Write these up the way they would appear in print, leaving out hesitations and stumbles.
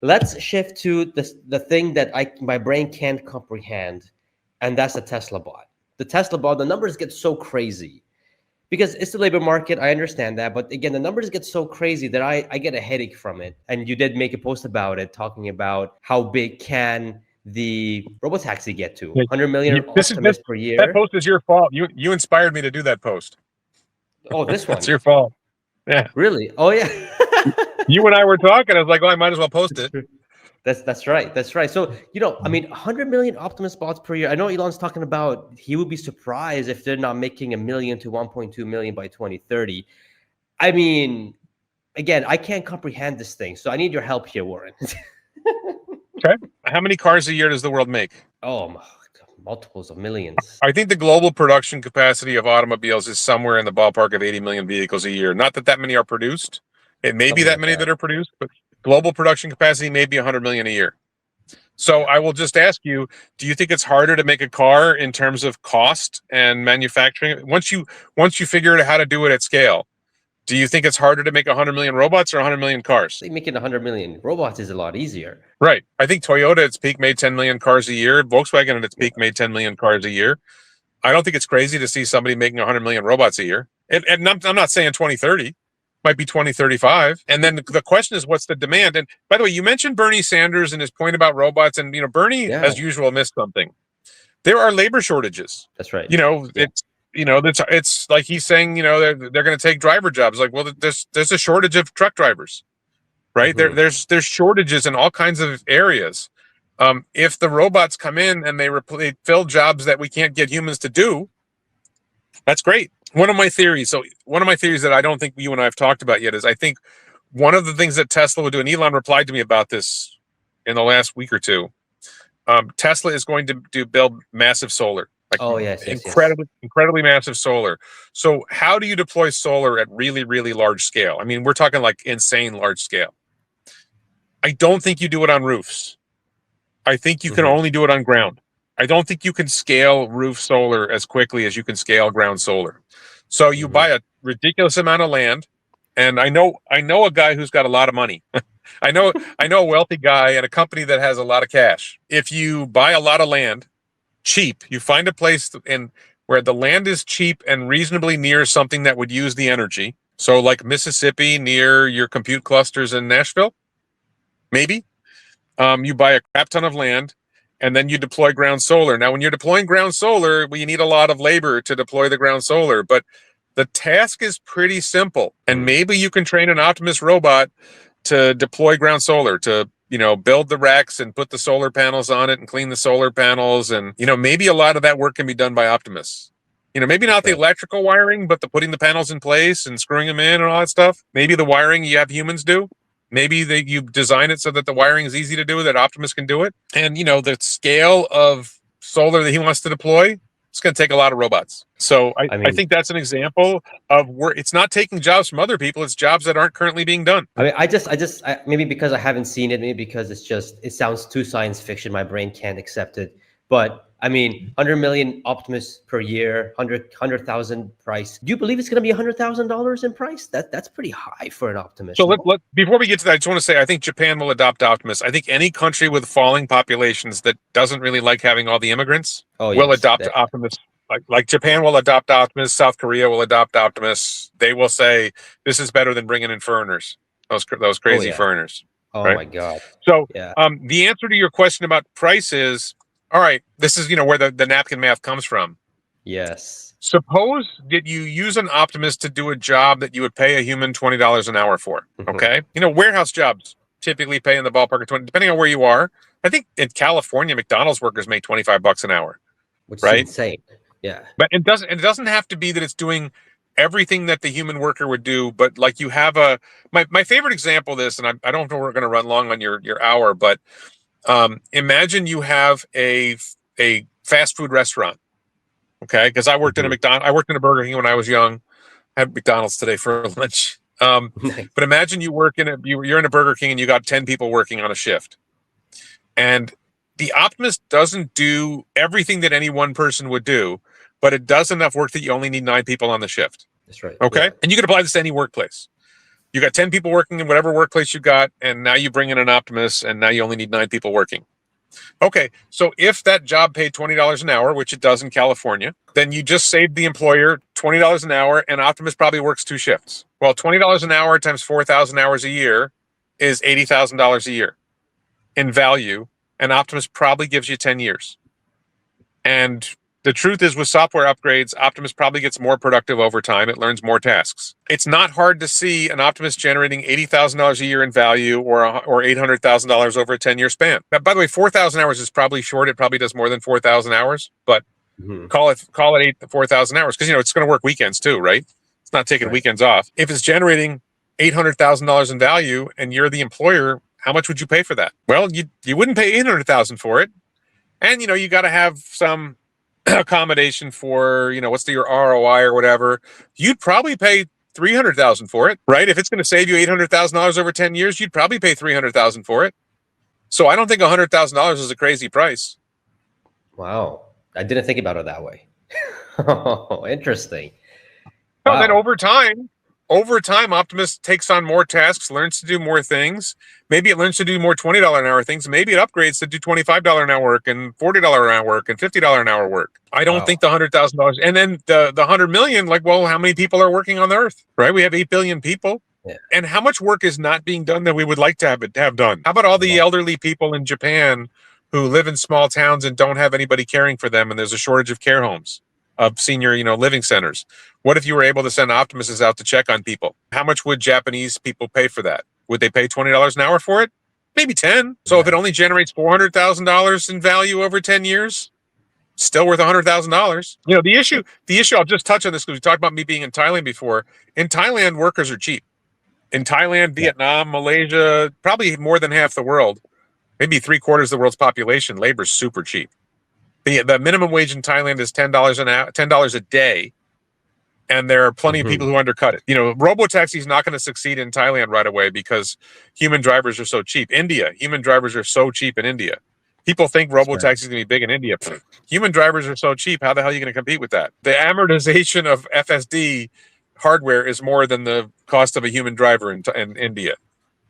Let's shift to the thing that my brain can't comprehend, and that's the Tesla bot. The Tesla bot, the numbers get so crazy because it's the labor market. I understand that, but again, the numbers get so crazy that I get a headache from it. And you did make a post about it, talking about how big can the robotaxi get to? Yeah, 100 million Optimus per that year. post is your fault. You inspired me to do that post. Oh, this That's one. your fault. Yeah. Really? Oh, yeah. You and I were talking. I was like, well, I might as well post it. That's right. That's right. So, I mean, 100 million Optimus bots per year. I know Elon's talking about he would be surprised if they're not making 1 million to 1.2 million by 2030. I mean, again, I can't comprehend this thing. So I need your help here, Warren. Okay. How many cars a year does the world make? Oh, multiples of millions. I think the global production capacity of automobiles is somewhere in the ballpark of 80 million vehicles a year. Not that many are produced. It may be Something that like many that. that are produced, but global production capacity may be 100 million a year. So I will just ask you, do you think it's harder to make a car in terms of cost and manufacturing? Once you figure out how to do it at scale, do you think it's harder to make 100 million robots or 100 million cars? Making 100 million robots is a lot easier. Right. I think Toyota at its peak made 10 million cars a year. Volkswagen at its peak made 10 million cars a year. I don't think it's crazy to see somebody making 100 million robots a year. And I'm not saying 2030, might be 2035. And then the question is, what's the demand? And by the way, you mentioned Bernie Sanders and his point about robots. And, Bernie, Yeah, as usual, missed something. There are labor shortages. that's right. It's like he's saying, they're going to take driver jobs. Like, well, there's a shortage of truck drivers, right? There's shortages in all kinds of areas. If the robots come in and they fill jobs that we can't get humans to do, that's great. One of my theories that I don't think you and I have talked about yet is I think one of the things that Tesla would do, and Elon replied to me about this in the last week or two. Tesla is going to build massive solar, like Yes. incredibly massive solar. So how do you deploy solar at really, really large scale? I mean, we're talking like insane large scale. I don't think you do it on roofs. I think you can only do it on ground. I don't think you can scale roof solar as quickly as you can scale ground solar. So you buy a ridiculous amount of land, and I know a guy who's got a lot of money. I know a wealthy guy and a company that has a lot of cash. If you buy a lot of land, cheap, you find a place where the land is cheap and reasonably near something that would use the energy. So like Mississippi near your compute clusters in Nashville, maybe. You buy a crap ton of land, and then you deploy ground solar. Now, when you're deploying ground solar, you need a lot of labor to deploy the ground solar, but the task is pretty simple. And maybe you can train an Optimus robot to deploy ground solar, to build the racks and put the solar panels on it and clean the solar panels. And maybe a lot of that work can be done by Optimus. Maybe not the electrical wiring, but the putting the panels in place and screwing them in and all that stuff. Maybe the wiring you have humans do. Maybe you design it so that the wiring is easy to do, that Optimus can do it. And, the scale of solar that he wants to deploy, it's going to take a lot of robots. So I think that's an example of where it's not taking jobs from other people. It's jobs that aren't currently being done. I mean, I maybe because I haven't seen it, maybe because it sounds too science fiction. My brain can't accept it. But I mean, 100 million Optimus per year, 100,000 price. Do you believe it's going to be $100,000 in price? That's pretty high for an Optimus. So before we get to that, I just want to say I think Japan will adopt Optimus. I think any country with falling populations that doesn't really like having all the immigrants will adopt Optimus. Like Japan will adopt Optimus. South Korea will adopt Optimus. They will say this is better than bringing in foreigners. Those crazy foreigners. Oh right? My God. So the answer to your question about price is, all right, this is where the napkin math comes from. Yes. Suppose that you use an Optimus to do a job that you would pay a human $20 an hour for. Okay. Warehouse jobs typically pay in the ballpark of 20, depending on where you are. I think in California, McDonald's workers make $25 an hour. Which is insane. Yeah. But it doesn't have to be that it's doing everything that the human worker would do, but like you have my favorite example of this, and I don't know if we're going to run long on your hour, but imagine you have a fast food restaurant, okay? Because I worked in I worked in a Burger King when I was young. I had McDonald's today for lunch. But imagine you're in a Burger King and you got 10 people working on a shift, and the Optimus doesn't do everything that any one person would do, but it does enough work that you only need 9 people on the shift. That's right. Okay, yeah. And you can apply this to any workplace. You got 10 people working in whatever workplace you got, and now you bring in an Optimus, and now you only need 9 people working. Okay, so if that job paid $20 an hour, which it does in California, then you just saved the employer $20 an hour, and Optimus probably works 2 shifts. Well, $20 an hour times 4,000 hours a year is $80,000 a year in value, and Optimus probably gives you 10 years. And the truth is, with software upgrades, Optimus probably gets more productive over time. It learns more tasks. It's not hard to see an Optimus generating $80,000 a year in value or $800,000 over a 10-year span. Now, by the way, 4,000 hours is probably short. It probably does more than 4,000 hours, but call it 4,000 hours, because it's going to work weekends too, right? It's not taking weekends off. If it's generating $800,000 in value and you're the employer, how much would you pay for that? Well, you wouldn't pay $800,000 for it, and you got to have some accommodation for what's your ROI or whatever. You'd probably pay $300,000 for it, right? If it's going to save you $800,000 over 10 years, you'd probably pay $300,000 for it. So I don't think $100,000 is a crazy price. Wow, I didn't think about it that way. Oh, interesting. Wow. And then over time, Optimus takes on more tasks, learns to do more things. Maybe it learns to do more $20 an hour things. Maybe it upgrades to do $25 an hour work and $40 an hour work and $50 an hour work. I don't think the $100,000, and then the 100 million, well, how many people are working on the earth, right? We have 8 billion people. Yeah. And how much work is not being done that we would like to have done? How about all the elderly people in Japan who live in small towns and don't have anybody caring for them, and there's a shortage of care homes, of senior, living centers? What if you were able to send Optimuses out to check on people? How much would Japanese people pay for that? Would they pay $20 an hour for it? Maybe 10. So if it only generates $400,000 in value over 10 years, still worth $100,000. The issue, I'll just touch on this because we talked about me being in Thailand before. In Thailand, workers are cheap. In Thailand, Vietnam, Malaysia, probably more than half the world, maybe 3/4 of the world's population, labor's super cheap. The minimum wage in Thailand is $10 a day, and there are plenty of people who undercut it. Robotaxi is not going to succeed in Thailand right away because human drivers are so cheap. Human drivers are so cheap in India. People think robotaxi is going to be big in India. Human drivers are so cheap. How the hell are you going to compete with that? The amortization of FSD hardware is more than the cost of a human driver in India.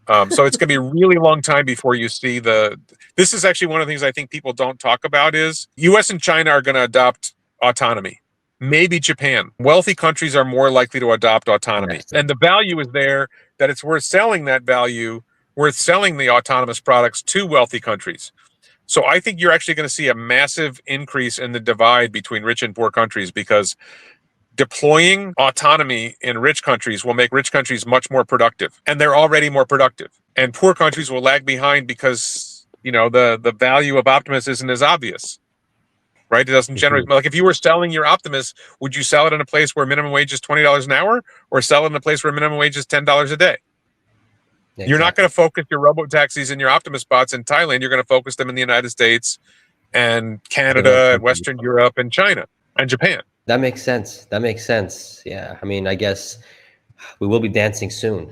So it's going to be a really long time before you see this is actually one of the things I think people don't talk about is US and China are going to adopt autonomy. Maybe Japan. Wealthy countries are more likely to adopt autonomy. Yes. And the value is there that it's worth selling worth selling the autonomous products to wealthy countries. So I think you're actually going to see a massive increase in the divide between rich and poor countries, because deploying autonomy in rich countries will make rich countries much more productive, and they're already more productive. And poor countries will lag behind because, the value of Optimus isn't as obvious, right? It doesn't generate, like if you were selling your Optimus, would you sell it in a place where minimum wage is $20 an hour, or sell it in a place where minimum wage is $10 a day? Exactly. You're not going to focus your robotaxis and your Optimus bots in Thailand. You're going to focus them in the United States and Canada and Western Europe and China and Japan. That makes sense. Yeah. I mean, I guess we will be dancing soon.